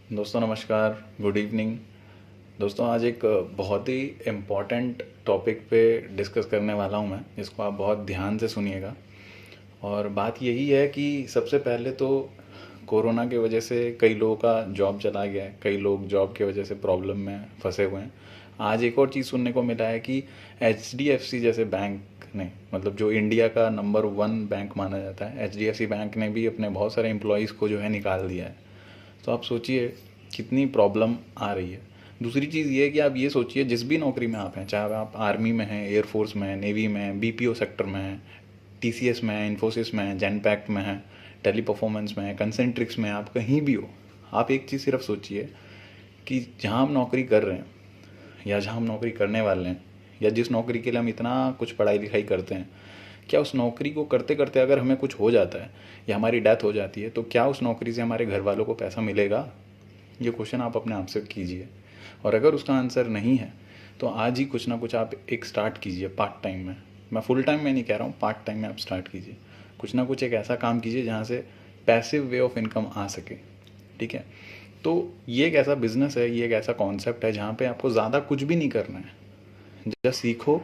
दोस्तों नमस्कार, good evening. दोस्तों आज एक बहुत ही इम्पॉर्टेंट टॉपिक पे डिस्कस करने वाला हूँ मैं, जिसको आप बहुत ध्यान से सुनिएगा। और बात यही है कि सबसे पहले तो कोरोना की वजह से कई लोगों का जॉब चला गया है, कई लोग जॉब की वजह से प्रॉब्लम में फंसे हुए हैं। आज एक और चीज़ सुनने को मिला है कि HDFC जैसे बैंक ने, मतलब जो इंडिया का नंबर 1 बैंक माना जाता है, HDFC बैंक ने भी अपने बहुत सारे एम्प्लॉयज़ को जो है निकाल दिया है। तो आप सोचिए कितनी प्रॉब्लम आ रही है। दूसरी चीज़ ये है कि आप ये सोचिए, जिस भी नौकरी में आप हैं, चाहे आप आर्मी में हैं, एयरफोर्स में हैं, नेवी में हैं, BPO सेक्टर में हैं, TCS में हैं, इन्फोसिस में हैं, जेनपैक्ट में हैं, टेली परफॉर्मेंस में हैं, कंसेंट्रिक्स में हैं, आप कहीं भी हो, आप एक चीज़ सिर्फ सोचिए कि जहाँ हम नौकरी कर रहे हैं या जहाँ हम नौकरी करने वाले हैं या जिस नौकरी के लिए हम इतना कुछ पढ़ाई लिखाई करते हैं, क्या उस नौकरी को करते करते अगर हमें कुछ हो जाता है या हमारी डेथ हो जाती है, तो क्या उस नौकरी से हमारे घर वालों को पैसा मिलेगा? ये क्वेश्चन आप अपने आप से कीजिए। और अगर उसका आंसर नहीं है तो आज ही कुछ ना कुछ आप एक स्टार्ट कीजिए पार्ट टाइम में। मैं फुल टाइम में नहीं कह रहा हूँ, पार्ट टाइम में आप स्टार्ट कीजिए। कुछ ना कुछ एक ऐसा काम कीजिए जहाँ से पैसिव वे ऑफ इनकम आ सके। ठीक है? तो ये एक ऐसा बिजनेस है, ये एक ऐसा कॉन्सेप्ट है जहाँ पे आपको ज़्यादा कुछ भी नहीं करना है। जस्ट सीखो,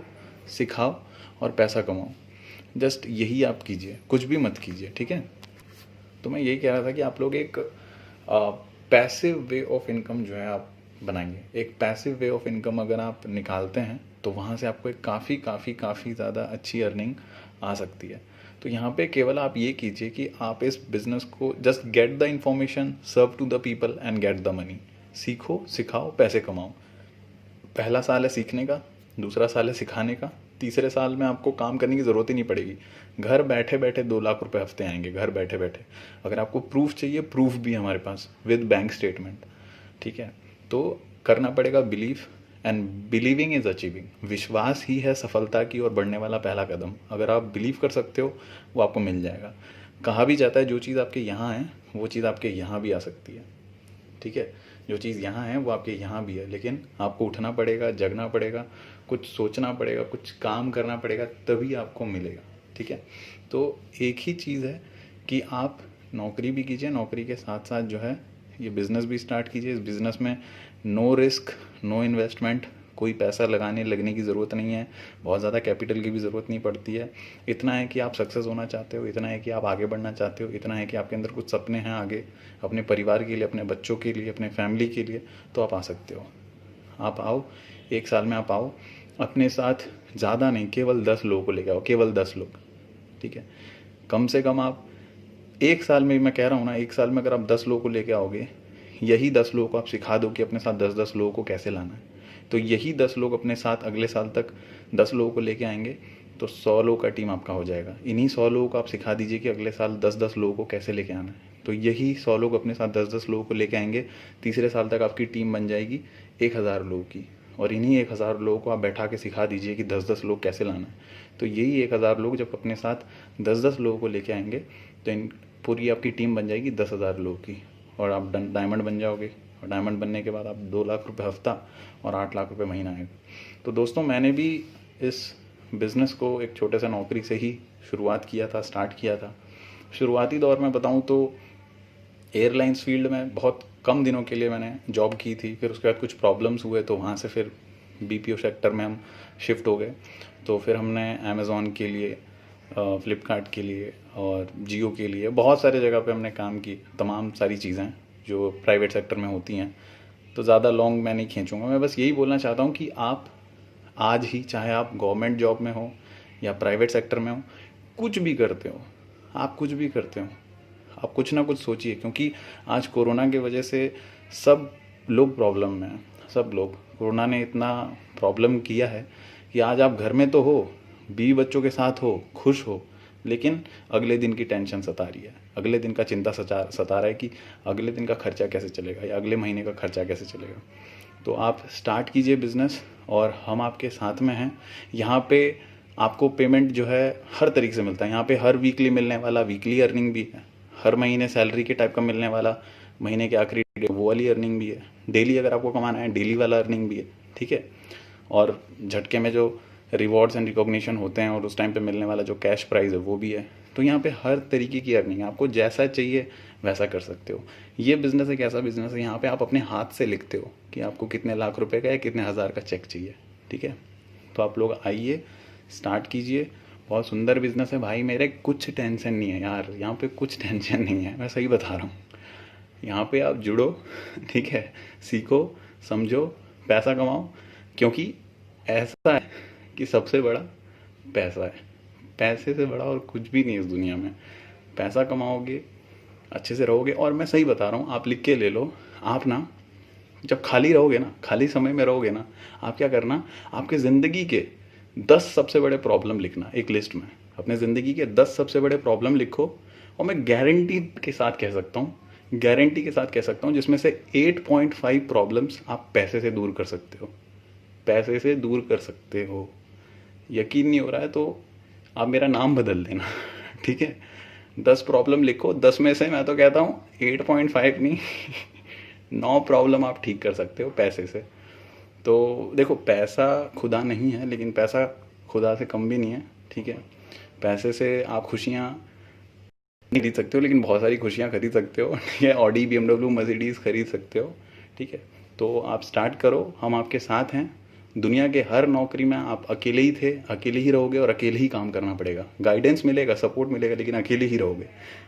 सिखाओ और पैसा कमाओ। जस्ट यही आप कीजिए, कुछ भी मत कीजिए। ठीक है? तो मैं यही कह रहा था कि आप लोग एक पैसिव वे ऑफ इनकम जो है आप बनाएंगे। एक पैसिव वे ऑफ इनकम अगर आप निकालते हैं तो वहाँ से आपको एक काफ़ी काफ़ी काफ़ी ज़्यादा अच्छी अर्निंग आ सकती है। तो यहाँ पे केवल आप ये कीजिए कि आप इस बिज़नेस को just get the information, serve to the people and get the money. सीखो, सिखाओ, पैसे कमाओ। पहला साल है सीखने का, दूसरा साल है सिखाने का, तीसरे साल में आपको काम करने की ज़रूरत ही नहीं पड़ेगी। घर बैठे बैठे 2 लाख रुपए हफ्ते आएंगे, घर बैठे बैठे। अगर आपको प्रूफ चाहिए, प्रूफ भी है हमारे पास विद बैंक स्टेटमेंट। ठीक है? तो करना पड़ेगा believe, and believing is achieving. विश्वास ही है सफलता की ओर बढ़ने वाला पहला कदम। अगर आप बिलीव कर सकते हो, वो आपको मिल जाएगा। कहा भी जाता है जो चीज़ आपके यहाँ है वो चीज़ आपके यहाँ भी आ सकती है। ठीक है? जो चीज़ यहाँ है वो आपके यहाँ भी है, लेकिन आपको उठना पड़ेगा, जगना पड़ेगा, कुछ सोचना पड़ेगा, कुछ काम करना पड़ेगा, तभी आपको मिलेगा। ठीक है? तो एक ही चीज़ है कि आप नौकरी भी कीजिए, नौकरी के साथ साथ जो है ये बिज़नेस भी स्टार्ट कीजिए। इस बिज़नेस में नो रिस्क, नो इन्वेस्टमेंट, कोई पैसा लगने की ज़रूरत नहीं है, बहुत ज़्यादा कैपिटल की भी ज़रूरत नहीं पड़ती है। इतना है कि आप सक्सेस होना चाहते हो, इतना है कि आप आगे बढ़ना चाहते हो, इतना है कि आपके अंदर कुछ सपने हैं आगे, अपने परिवार के लिए, अपने बच्चों के लिए, अपने फैमिली के लिए, तो आप आ सकते हो। आप आओ, 1 साल में आप आओ, अपने साथ ज़्यादा नहीं, केवल 10 लोगों को लेके आओ, केवल 10 लोग। ठीक है? कम से कम आप 1 साल में, मैं कह रहा हूँ ना, 1 साल में अगर आप 10 लोगों को लेके आओगे, यही 10 लोगों को आप सिखा दो कि अपने साथ 10-10 लोगों को कैसे लाना है, तो यही 10 लोग अपने साथ अगले साल तक 10 लोगों को लेके आएंगे, तो 100 लोगों का टीम आपका हो जाएगा। इन्हीं 100 लोगों को आप सिखा दीजिए कि अगले साल 10-10 लोगों को कैसे लेके आना है, तो यही 100 लोग अपने साथ 10-10 लोगों को लेके आएंगे। तीसरे साल तक आपकी टीम बन जाएगी 1000 लोगों की, और इन्हीं 1000 लोगों को आप बैठा के सिखा दीजिए कि 10-10 लोग कैसे लाना है। तो यही 1000 लोग जब अपने साथ 10-10 लोगों को लेके आएंगे, तो इन पूरी आपकी टीम बन जाएगी 10,000 लोगों की, और आप डायमंड बन जाओगे। और डायमंड बनने के बाद आप 2 लाख रुपए हफ्ता और 8 लाख रुपए महीना आएगा। तो दोस्तों मैंने भी इस बिज़नेस को एक छोटे से नौकरी से ही शुरुआत किया था, स्टार्ट किया था। शुरुआती दौर में बताऊं तो एयरलाइंस फील्ड में बहुत कम दिनों के लिए मैंने जॉब की थी। फिर उसके बाद कुछ प्रॉब्लम्स हुए, तो वहाँ से फिर BPO सेक्टर में हम शिफ्ट हो गए। तो फिर हमने अमेज़ॉन के लिए, फ्लिपकार्ट के लिए और जियो के लिए बहुत सारे जगह पे हमने काम की, तमाम सारी चीज़ें जो प्राइवेट सेक्टर में होती हैं। तो ज़्यादा लॉन्ग मैं नहीं खींचूंगा, मैं बस यही बोलना चाहता हूँ कि आप आज ही, चाहे आप गवर्नमेंट जॉब में हो या प्राइवेट सेक्टर में हो, कुछ भी करते हो, आप कुछ भी करते हो, आप कुछ ना कुछ सोचिए, क्योंकि आज कोरोना की वजह से सब लोग प्रॉब्लम में हैं। सब लोग, कोरोना ने इतना प्रॉब्लम किया है कि आज आप घर में तो हो, बीवी बच्चों के साथ हो, खुश हो, लेकिन अगले दिन की टेंशन सता रही है, अगले दिन का चिंता सता रहा है कि अगले दिन का खर्चा कैसे चलेगा या अगले महीने का खर्चा कैसे चलेगा। तो आप स्टार्ट कीजिए बिज़नेस, और हम आपके साथ में हैं। यहाँ पे आपको पेमेंट जो है हर तरीके से मिलता है। यहाँ पे हर वीकली मिलने वाला वीकली अर्निंग भी है, हर महीने सैलरी के टाइप का मिलने वाला महीने के आखिरी वो वाली अर्निंग भी है, डेली अगर आपको कमाना है डेली वाला अर्निंग भी है। ठीक है? और झटके में जो रिवॉर्ड्स एंड रिकॉग्निशन होते हैं और उस टाइम पे मिलने वाला जो कैश प्राइज़ है वो भी है। तो यहाँ पे हर तरीके की अर्निंग है, आपको जैसा चाहिए वैसा कर सकते हो। ये बिज़नेस एक ऐसा बिज़नेस है यहाँ पे आप अपने हाथ से लिखते हो कि आपको कितने लाख रुपए का या कितने हज़ार का चेक चाहिए, ठीक है। तो आप लोग आइए, स्टार्ट कीजिए। बहुत सुंदर बिज़नेस है भाई मेरे, कुछ टेंशन नहीं है यार, यहाँ पे कुछ टेंशन नहीं है, मैं सही बता रहा हूँ। यहाँ पे आप जुड़ो, ठीक है, सीखो, समझो, पैसा कमाओ, क्योंकि ऐसा है कि सबसे बड़ा पैसा है। पैसे से बड़ा और कुछ भी नहीं है इस दुनिया में। पैसा कमाओगे, अच्छे से रहोगे। और मैं सही बता रहा हूँ, आप लिख के ले लो। आप ना जब खाली रहोगे ना, खाली समय में रहोगे ना, आप क्या करना, आपके ज़िंदगी के 10 सबसे बड़े प्रॉब्लम लिखना एक लिस्ट में। अपने ज़िंदगी के 10 सबसे बड़े प्रॉब्लम लिखो, और मैं गारंटी के साथ कह सकता हूँ, गारंटी के साथ कह सकता हूँ, जिसमें से 8.5 प्रॉब्लम्स आप पैसे से दूर कर सकते हो। पैसे से दूर कर सकते हो। यकीन नहीं हो रहा है तो आप मेरा नाम बदल देना, ठीक है। 10 प्रॉब्लम लिखो, 10 में से मैं तो कहता हूँ 8.5 नहीं 9 प्रॉब्लम आप ठीक कर सकते हो पैसे से। तो देखो, पैसा खुदा नहीं है, लेकिन पैसा खुदा से कम भी नहीं है, ठीक है। पैसे से आप खुशियाँ नहीं खरीद सकते हो, लेकिन बहुत सारी खुशियाँ खरीद सकते हो, ठीक है। ऑडी, BMW, मर्सिडीज़ खरीद सकते हो, ठीक है। तो आप स्टार्ट करो, हम आपके साथ हैं। दुनिया के हर नौकरी में आप अकेले ही थे, अकेले ही रहोगे, और अकेले ही काम करना पड़ेगा। गाइडेंस मिलेगा, सपोर्ट मिलेगा, लेकिन अकेले ही रहोगे।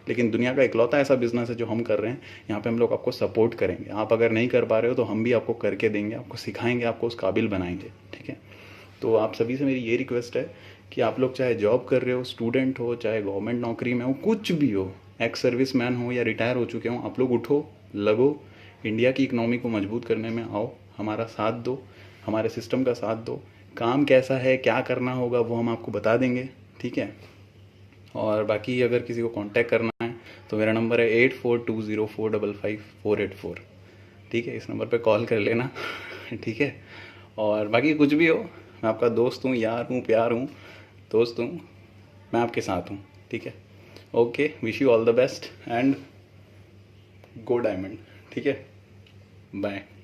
लेकिन दुनिया का इकलौता ऐसा बिजनेस है जो हम कर रहे हैं, यहाँ पे हम लोग आपको सपोर्ट करेंगे। आप अगर नहीं कर पा रहे हो तो हम भी आपको करके देंगे, आपको सिखाएंगे, आपको उस काबिल बनाएंगे, ठीक है। तो आप सभी से मेरी ये रिक्वेस्ट है कि आप लोग चाहे जॉब कर रहे हो, स्टूडेंट हो, चाहे गवर्नमेंट नौकरी में हो, कुछ भी हो, एक्स सर्विस मैन हो या रिटायर हो चुके हो, आप लोग उठो, लगो, इंडिया की इकनॉमी को मजबूत करने में आओ, हमारा साथ दो, हमारे सिस्टम का साथ दो। काम कैसा है, क्या करना होगा, वो हम आपको बता देंगे, ठीक है। और बाकी अगर किसी को कांटेक्ट करना है तो मेरा नंबर है 8420455484, ठीक है। इस नंबर पे कॉल कर लेना, ठीक है। और बाकी कुछ भी हो, मैं आपका दोस्त हूँ, यार हूँ, प्यार हूँ, दोस्त हूँ, मैं आपके साथ हूँ, ठीक है। Okay, wish you all the best and go diamond, ठीक है। बाय।